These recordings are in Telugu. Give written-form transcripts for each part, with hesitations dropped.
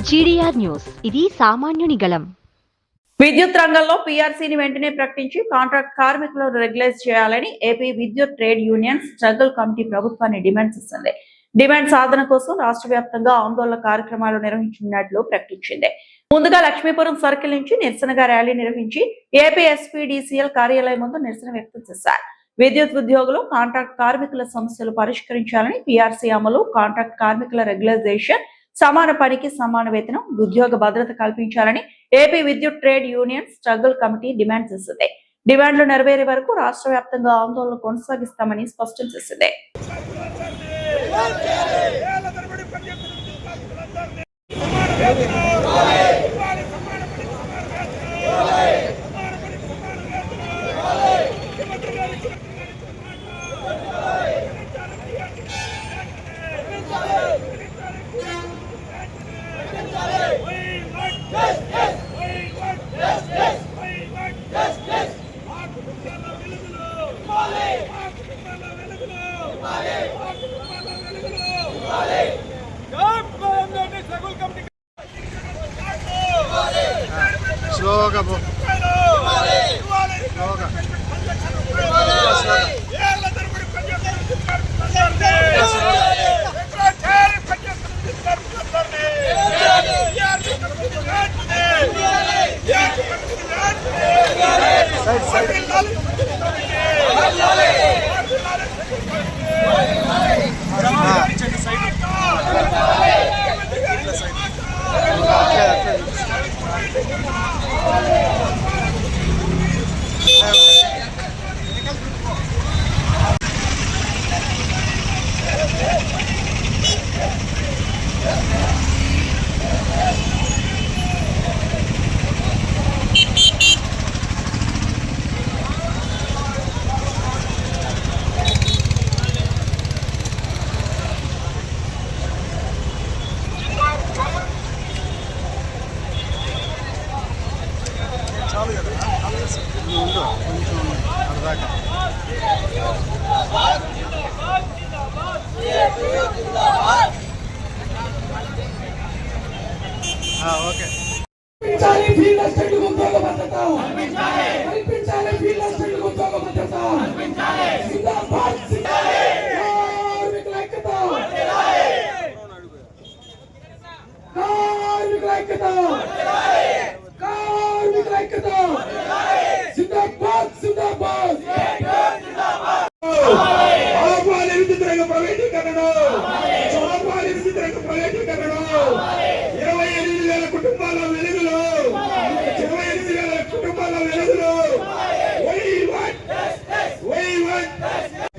జీడీఆర్ న్యూస్, ఇది సామాన్యుని గళం. విద్యుత్ రంగంలో పీఆర్సీని వెంటనే ప్రకటించి కాంట్రాక్ట్ కార్మికులను రెగ్యులైజ్ చేయాలని ఏపీ విద్యుత్ ట్రేడ్ యూనియన్ స్ట్రగుల్ కమిటీ ప్రభుత్వాన్ని డిమాండ్ చేసింది. డిమాండ్ సాధన కోసం రాష్ట్ర వ్యాప్తంగా ఆందోళన కార్యక్రమాలు నిర్వహించినట్లు ప్రకటించింది. ముందుగా లక్ష్మీపురం సర్కిల్ నుంచి నిరసనగా ర్యాలీ నిర్వహించి ఏపీ ఎస్పీడీసీఎల్ కార్యాలయం ముందు నిరసన వ్యక్తం చేశారు. విద్యుత్ ఉద్యోగులు కాంట్రాక్ట్ కార్మికుల సమస్యలు పరిష్కరించాలని, పీఆర్సీ అమలు, కాంట్రాక్ట్ కార్మికుల రెగ్యులైజేషన్, సమాన పనికి సమాన వేతనం, ఉద్యోగ భద్రత కల్పించాలని ఏపీ విద్యుత్ trade union struggle committee demand చేసింది. డిమాండ్లు నెరవేరే వరకు రాష్ట్ర వ్యాప్తంగా ఆందోళన కొనసాగిస్తామని స్పష్టం చేసింది. స్లోగా పో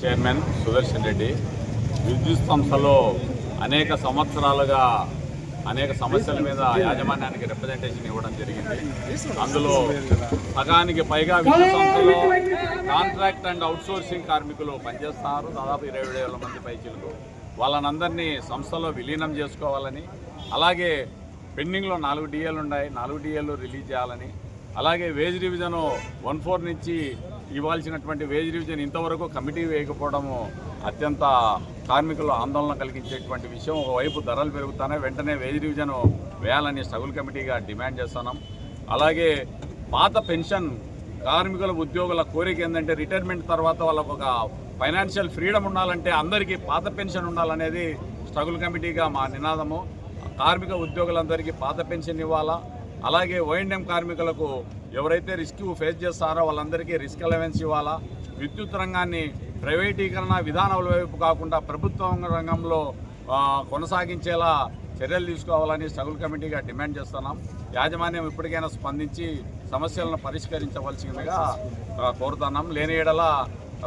చైర్మన్ సుదర్శన్ రెడ్డి. విద్యుత్ సంస్థలో అనేక సంవత్సరాలుగా అనేక సమస్యల మీద యాజమాన్యానికి రిప్రజెంటేషన్ ఇవ్వడం జరిగింది. అందులో సగానికి పైగా విద్యుత్ సంస్థలో కాంట్రాక్ట్ అండ్ అవుట్సోర్సింగ్ కార్మికులు పనిచేస్తున్నారు. దాదాపు 27,000 మంది పైచిలకు. వాళ్ళనందరినీ సంస్థలో విలీనం చేసుకోవాలని, అలాగే పెండింగ్లో 4 డిఏలు ఉన్నాయి, 4 డిఏలు రిలీజ్ చేయాలని, అలాగే వేజ్ రివిజను 14 నుంచి ఇవ్వాల్సినటువంటి వేజ్ రివిజన్ ఇంతవరకు కమిటీ వేయకపోవడము అత్యంత కార్మికులు ఆందోళన కలిగించేటువంటి విషయం. ఒకవైపు ధరలు పెరుగుతానే వెంటనే వేజ్ రివిజన్ వేయాలని స్ట్రగుల్ కమిటీగా డిమాండ్ చేస్తున్నాం. అలాగే పాత పెన్షన్ కార్మికుల ఉద్యోగుల కోరిక ఏంటంటే రిటైర్మెంట్ తర్వాత వాళ్ళకు ఒక ఫైనాన్షియల్ ఫ్రీడమ్ ఉండాలంటే అందరికీ పాత పెన్షన్ ఉండాలనేది స్ట్రగుల్ కమిటీగా మా నినాదము. కార్మిక ఉద్యోగులందరికీ పాత పెన్షన్ ఇవ్వాలా. అలాగే ఓఎండ్ఎం కార్మికులకు ఎవరైతే రిస్క్ ఫేస్ చేస్తారో వాళ్ళందరికీ రిస్క్ అలవెన్స్ ఇవ్వాలా. విద్యుత్ రంగాన్ని ప్రైవేటీకరణ విధానాల వైపు కాకుండా ప్రభుత్వ రంగంలో కొనసాగించేలా చర్యలు తీసుకోవాలని స్ట్రగుల్ కమిటీగా డిమాండ్ చేస్తున్నాం. యాజమాన్యం ఇప్పటికైనా స్పందించి సమస్యలను పరిష్కరించవలసిందిగా కోరుతున్నాం. లేని ఎడల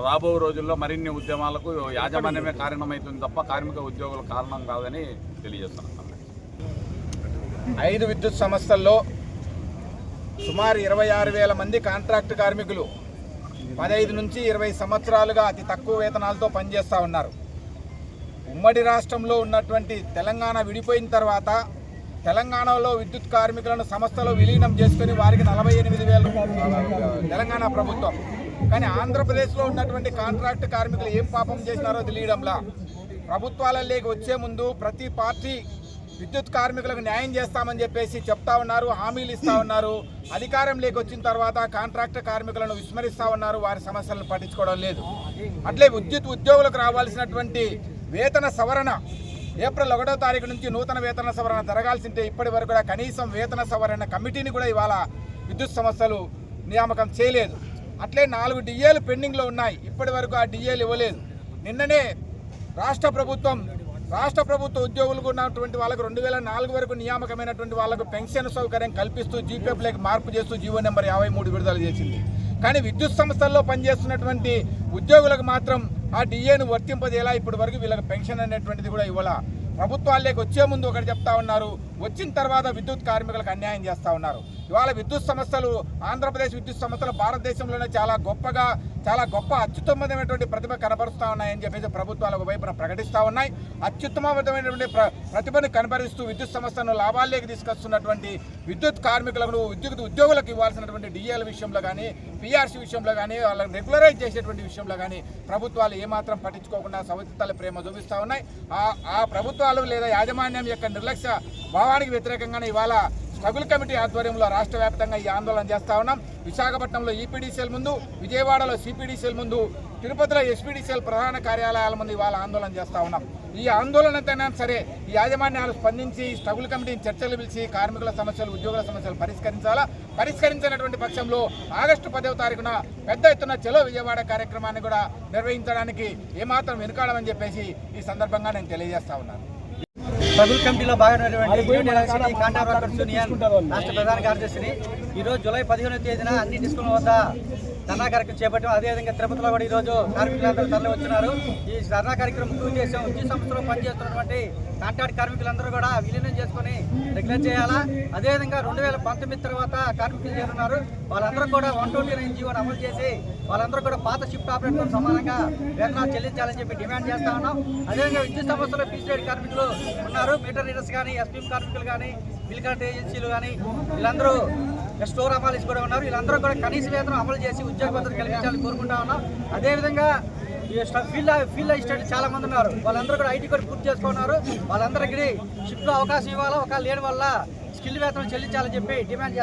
రాబో రోజుల్లో మరిన్ని ఉద్యమాలకు యాజమాన్యమే కారణమవుతుంది తప్ప కార్మిక ఉద్యోగుల కారణం కాదని తెలియజేస్తున్నాం. 5 విద్యుత్ సంస్థల్లో సుమారు 26,000 మంది కాంట్రాక్ట్ కార్మికులు 15 నుంచి 20 సంవత్సరాలుగా అతి తక్కువ వేతనాలతో పనిచేస్తూ ఉన్నారు. ఉమ్మడి రాష్ట్రంలో ఉన్నటువంటి తెలంగాణ విడిపోయిన తర్వాత తెలంగాణలో విద్యుత్ కార్మికులను సంస్థలో విలీనం చేసుకుని వారికి 48,000 తెలంగాణ ప్రభుత్వం. కానీ ఆంధ్రప్రదేశ్లో ఉన్నటువంటి కాంట్రాక్ట్ కార్మికులు ఏం పాపం చేసినారో తెలియడంలా. ప్రభుత్వాలలోకి వచ్చే ముందు ప్రతి పార్టీ విద్యుత్ కార్మికులకు న్యాయం చేస్తామని చెప్పేసి చెప్తా ఉన్నారు, హామీలు ఇస్తా ఉన్నారు. అధికారంలోకి వచ్చిన తర్వాత కాంట్రాక్టర్ కార్మికులను విస్మరిస్తా ఉన్నారు, వారి సమస్యలను పట్టించుకోవడం లేదు. అట్లే విద్యుత్ ఉద్యోగులకు రావాల్సినటువంటి వేతన సవరణ ఏప్రిల్ 1వ తారీఖు నుంచి నూతన వేతన సవరణ జరగాల్సింటే ఇప్పటి వరకు కూడా కనీసం వేతన సవరణ కమిటీని కూడా ఇవాళ విద్యుత్ సంస్థలు నియామకం చేయలేదు. అట్లే 4 డిఏలు పెండింగ్లో ఉన్నాయి, ఇప్పటి వరకు ఆ డిఏలు ఇవ్వలేదు. నిన్ననే రాష్ట్ర ప్రభుత్వ ఉద్యోగులకు ఉన్నటువంటి వాళ్ళకు 2004 వరకు నియామకమైనటువంటి వాళ్ళకు పెన్షన్ సౌకర్యం కల్పిస్తూ జీపీఎఫ్లోకి మార్పు చేస్తూ జీవో నెంబర్ 53 విడుదల చేసింది. కానీ విద్యుత్ సంస్థల్లో పనిచేస్తున్నటువంటి ఉద్యోగులకు మాత్రం ఆ డిఏను వర్తింపజేలా ఇప్పటి వరకు వీళ్ళకి పెన్షన్ అనేటువంటిది కూడా ఇవ్వాల. ప్రభుత్వాల్లోకి వచ్చే ముందు ఒకటి చెప్తా ఉన్నారు, వచ్చిన తర్వాత విద్యుత్ కార్మికులకు అన్యాయం చేస్తూ ఉన్నారు. ఇవాళ విద్యుత్ సంస్థలు, ఆంధ్రప్రదేశ్ విద్యుత్ సంస్థలు భారతదేశంలోనే చాలా గొప్ప అత్యుత్తమమైనటువంటి ప్రతిభ కనబరుస్తూ ఉన్నాయని చెప్పేసి ప్రభుత్వాలు ఒకవైపున ప్రకటిస్తూ ఉన్నాయి. అత్యుత్తమమైనటువంటి ప్రతిభను కనబరుస్తూ విద్యుత్ సంస్థను లాభాల్లోకి తీసుకొస్తున్నటువంటి విద్యుత్ కార్మికులకు, విద్యుత్ ఉద్యోగులకు ఇవ్వాల్సినటువంటి డిఏల విషయంలో కానీ, పిఆర్సీ విషయంలో కానీ, వాళ్ళని రెగ్యులరైజ్ చేసేటువంటి విషయంలో కానీ ప్రభుత్వాలు ఏమాత్రం పట్టించుకోకుండా సవతితల ప్రేమ చూపిస్తూ ఉన్నాయి. ఆ ప్రభుత్వాలు లేదా యాజమాన్యం యొక్క నిర్లక్ష్య భావానికి వ్యతిరేకంగానే ఇవాళ స్ట్రగుల్ కమిటీ ఆధ్వర్యంలో రాష్ట్ర వ్యాప్తంగా ఈ ఆందోళన చేస్తూ ఉన్నాం. విశాఖపట్నంలో ఈపీడీసీఎల్ ముందు, విజయవాడలో సిపిడిసిఎల్ ముందు, తిరుపతిలో ఎస్పీడీసీఎల్ ప్రధాన కార్యాలయాల ముందు ఇవాళ ఆందోళన చేస్తూ ఉన్నాం. ఈ ఆందోళనతోనే సరే ఈ యాజమాన్యాలు స్పందించి స్ట్రగుల్ కమిటీని చర్చలు పిలిచి కార్మికుల సమస్యలు, ఉద్యోగుల సమస్యలు పరిష్కరించినటువంటి పక్షంలో ఆగస్టు 10వ తారీఖున పెద్ద ఎత్తున చలో విజయవాడ కార్యక్రమాన్ని కూడా నిర్వహించడానికి ఏమాత్రం వెనుకాడమని చెప్పేసి ఈ సందర్భంగా నేను తెలియజేస్తా ఉన్నాను. స్ట్రగుల్ కమిటీలో భాగమైనటువంటి కాంట్రాక్ట్ వర్కర్స్ యూనియన్ రాష్ట్ర ప్రధాన కార్యదర్శిని ఈరోజు జూలై 15వ తేదీన అన్ని డిస్కుల వద్ద ధర్నా కార్యక్రమం చేపట్టాం. అదేవిధంగా తిరుపతిలో కూడా ఈరోజు కార్మికులందరూ తరలి వచ్చినారు. ఈ ధర్నా కార్యక్రమం ముఖ్య ఉద్దేశం విద్యుత్ సంస్థలో పనిచేస్తున్నటువంటి కాంట్రాక్ట్ కార్మికులందరూ కూడా విలీనం చేసుకుని రెగ్యులర్ చేయాలా. అదేవిధంగా 2019 తర్వాత కార్మికులు చేరున్నారు, వాళ్ళందరూ కూడా 129 జీవోను అమలు చేసి వాళ్ళందరూ కూడా పాత షిఫ్ట్ ఆపరేటర్తో సమానంగా వేతనాలు చెల్లించాలని చెప్పి డిమాండ్ చేస్తా ఉన్నాం. అదేవిధంగా విద్యుత్ సంస్థలో పీసీఐడి కార్మికులు ఉన్నారు, మీటర్ రీడర్స్ కానీ, ఎస్పీఎం కార్మికులు కానీ, బిల్ కలెక్టర్ ఏజెన్సీలు కానీ, వీళ్ళందరూ స్టోర్ అమాలీస్ కూడా ఉన్నారు. వీళ్ళందరూ కూడా కనీస వేతనం అమలు చేసి ఉద్యోగ భద్రత కల్పించాలని కోరుకుంటా ఉన్నాం. అదేవిధంగా ఫీల్డ్ అసిస్టెంట్ చాలా మంది ఉన్నారు, వాళ్ళందరూ కూడా ఐటీ కూడా పూర్తి చేసుకున్నారు. వాళ్ళందరికీ షిఫ్ట్లో అవకాశం ఇవ్వాలా, ఒకవేళ లేని వల్ల స్కిల్ వేతనం చెల్లించాలని చెప్పి డిమాండ్ చేస్తారు.